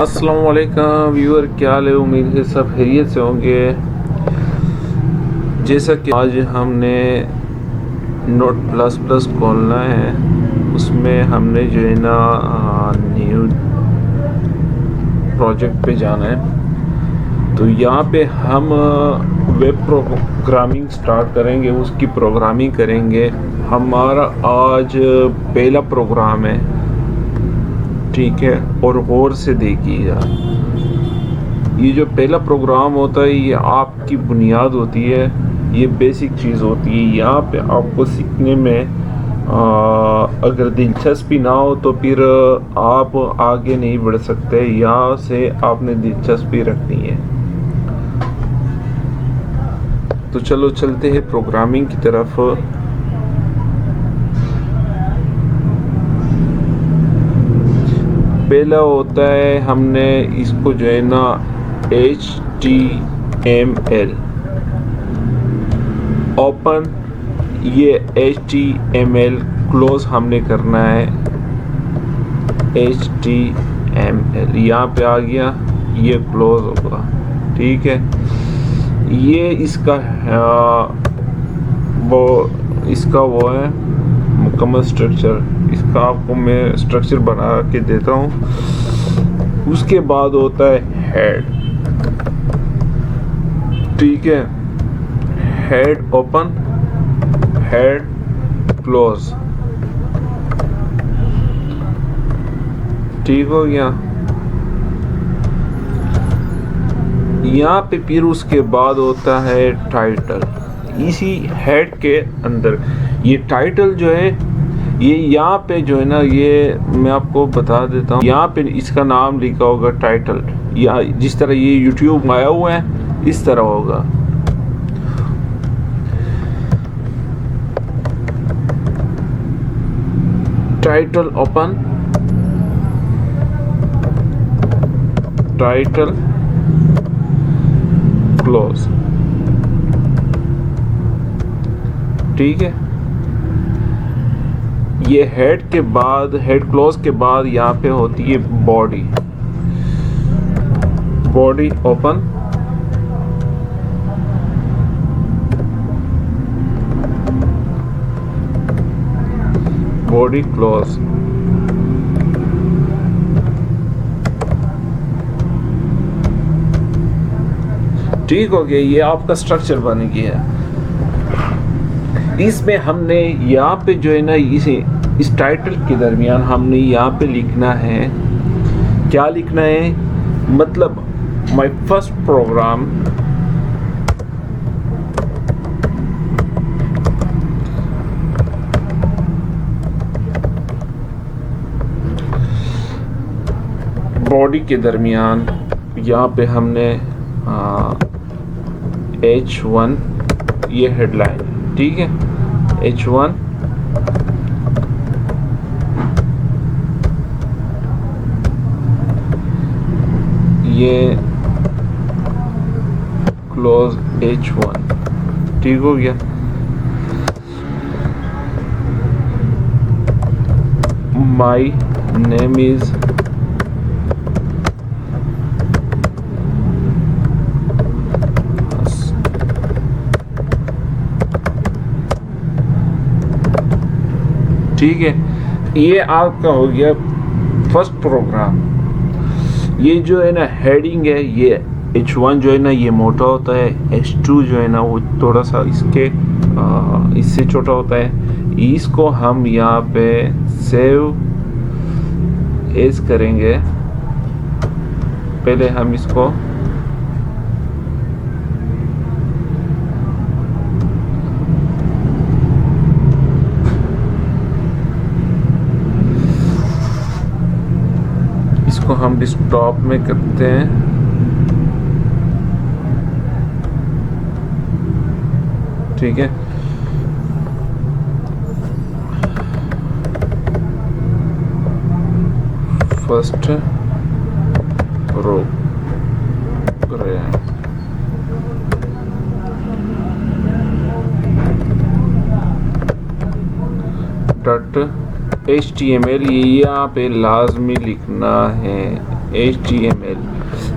अस्सलाम वालेकुम व्यूअर, क्या हाल है। उम्मीद है सब खैरियत से होंगे। जैसा कि आज हमने नोट प्लस प्लस खोलना है, उसमें हमने जो है ना न्यू प्रोजेक्ट पे जाना है। तो यहाँ पे हम वेब प्रोग्रामिंग स्टार्ट करेंगे, उसकी प्रोग्रामिंग करेंगे। हमारा आज पहला प्रोग्राम है, ठीक है। और गौर से देखिएगा, ये जो पहला प्रोग्राम होता है ये आपकी बुनियाद होती है, ये बेसिक चीज़ होती है। यहाँ पे आपको सीखने में अगर दिलचस्पी ना हो तो फिर आप आगे नहीं बढ़ सकते। यहाँ से आपने दिलचस्पी रखनी है। तो चलो चलते हैं प्रोग्रामिंग की तरफ। पहला होता है, हमने इसको जो है ना HTML ओपन, ये HTML क्लोज हमने करना है। HTML यहाँ पे आ गया, ये क्लोज होगा, ठीक है। ये इसका वो है मुकम्मल स्ट्रक्चर। इसका आपको मैं स्ट्रक्चर बना के देता हूँ। उसके बाद होता है हेड, ठीक है। हेड ओपन, हेड क्लोज, ठीक हो गया। यहाँ पे फिर उसके बाद होता है टाइटल। इसी हेड के अंदर ये टाइटल जो है, ये यहाँ पे जो है ना, ये मैं आपको बता देता हूँ। यहाँ पे इसका नाम लिखा होगा टाइटल, या जिस तरह ये यूट्यूब आया हुआ है इस तरह होगा। टाइटल ओपन, टाइटल क्लोज, ठीक है। ये हेड के बाद, हेड क्लोज के बाद यहाँ पे होती है body. Body open, body close, ठीक हो गया। ये आपका स्ट्रक्चर बन गया। इसमें हमने यहाँ पे जो है ना, इस टाइटल के दरमियान हमने यहाँ पे लिखना है, क्या लिखना है, मतलब माय फर्स्ट प्रोग्राम बॉडी के दरमियान यहाँ पे हमने H1, ये हेडलाइन, ठीक है। H1 ये क्लोज H1, ठीक हो गया। माई नेम इज ठीक है। ये आपका हो गया फर्स्ट प्रोग्राम। ये जो है ना हेडिंग है, ये H1 जो है ना ये मोटा होता है, H2 जो है ना वो थोड़ा सा इससे छोटा होता है। इसको हम यहाँ पे सेव एज करेंगे। पहले हम इसको हम डेस्कटॉप में करते हैं, ठीक है। फर्स्ट रो डॉट HTML ये यहाँ पे लाजमी लिखना है। HTML.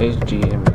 HTML.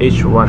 H1,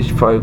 H5